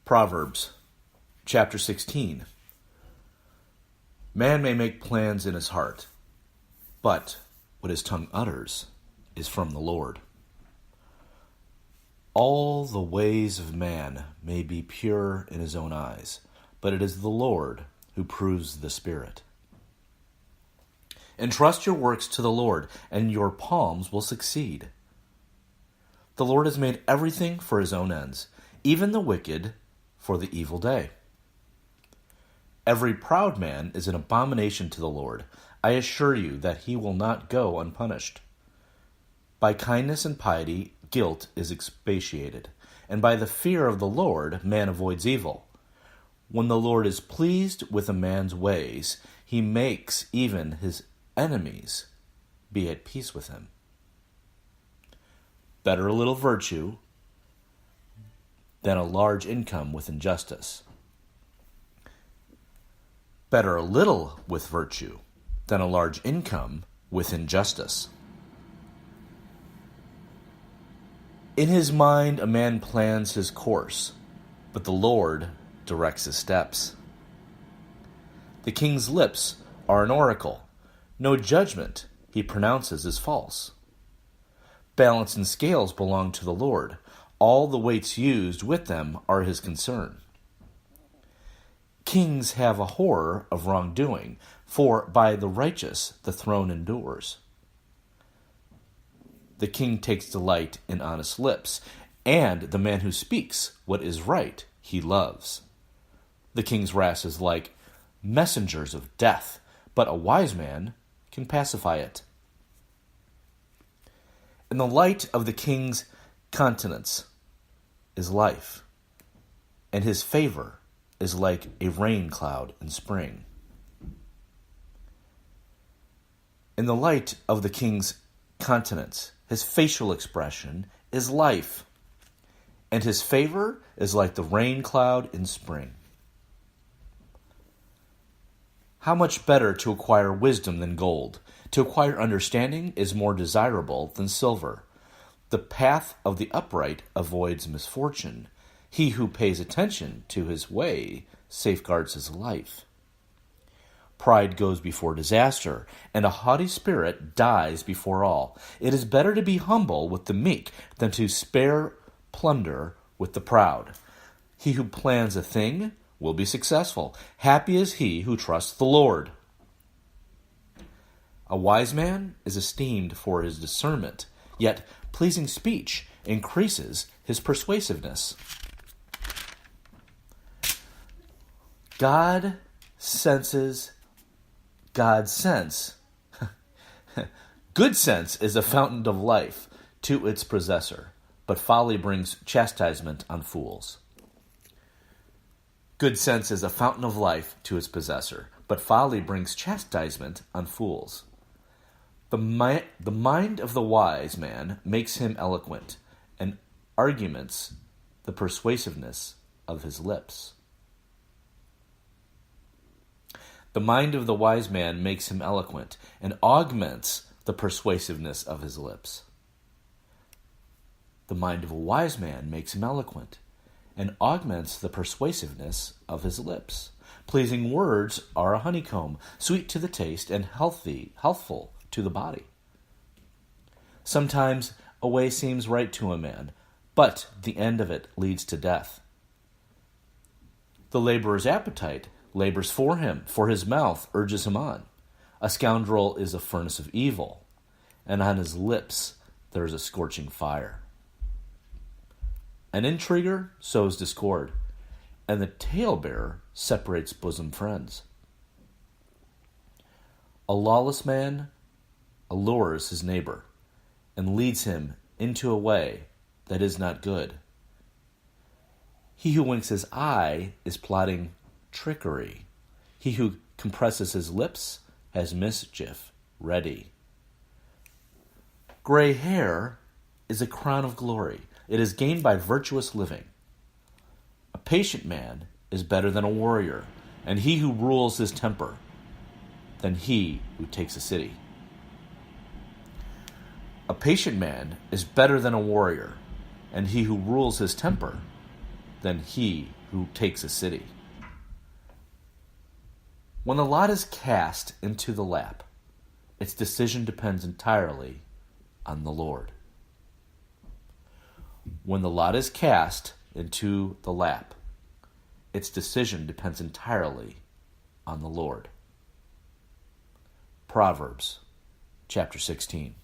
Proverbs chapter 16. Man may make plans in his heart, but what his tongue utters is from the Lord. All the ways of man may be pure in his own eyes, but it is the Lord who proves the spirit. Entrust your works to the Lord, and your palms will succeed. The Lord has made everything for his own ends, even the wicked for the evil day. Every proud man is an abomination to the Lord. I assure you that he will not go unpunished. By kindness and piety, guilt is expiated, and by the fear of the Lord, man avoids evil. When the Lord is pleased with a man's ways, he makes even his enemies be at peace with him. Better a little virtue than a large income with injustice. Better a little with virtue than a large income with injustice. In his mind a man plans his course, but the Lord directs his steps. The king's lips are an oracle. No judgment he pronounces is false. Balance and scales belong to the Lord. All the weights used with them are his concern. Kings have a horror of wrongdoing, for by the righteous the throne endures. The king takes delight in honest lips, and the man who speaks what is right he loves. The king's wrath is like messengers of death, but a wise man can pacify it. In the light of the king's countenance is life, and his favor is like a rain cloud in spring. In the light of the king's countenance, his facial expression is life, and his favor is like the rain cloud in spring. How much better to acquire wisdom than gold? To acquire understanding is more desirable than silver. The path of the upright avoids misfortune. He who pays attention to his way safeguards his life. Pride goes before disaster, and a haughty spirit dies before all. It is better to be humble with the meek than to spare plunder with the proud. He who plans a thing will be successful. Happy is he who trusts the Lord. A wise man is esteemed for his discernment, yet pleasing speech increases his persuasiveness. God's sense. Good sense is a fountain of life to its possessor, but folly brings chastisement on fools. Good sense is a fountain of life to its possessor, but folly brings chastisement on fools. The mind of the wise man makes him eloquent, and arguments the persuasiveness of his lips. The mind of the wise man makes him eloquent, and augments the persuasiveness of his lips. The mind of a wise man makes him eloquent, and augments the persuasiveness of his lips. Pleasing words are a honeycomb, sweet to the taste and healthful to the body. Sometimes a way seems right to a man, but the end of it leads to death. The laborer's appetite labors for him, for his mouth urges him on. A scoundrel is a furnace of evil, and on his lips there is a scorching fire. An intriguer sows discord, and the talebearer separates bosom friends. A lawless man allures his neighbor, and leads him into a way that is not good. He who winks his eye is plotting trickery. He who compresses his lips has mischief ready. Gray hair is a crown of glory. It is gained by virtuous living. A patient man is better than a warrior, and he who rules his temper than he who takes a city. A patient man is better than a warrior, and he who rules his temper than he who takes a city. When the lot is cast into the lap, its decision depends entirely on the Lord. When the lot is cast into the lap, its decision depends entirely on the Lord. Proverbs chapter 16.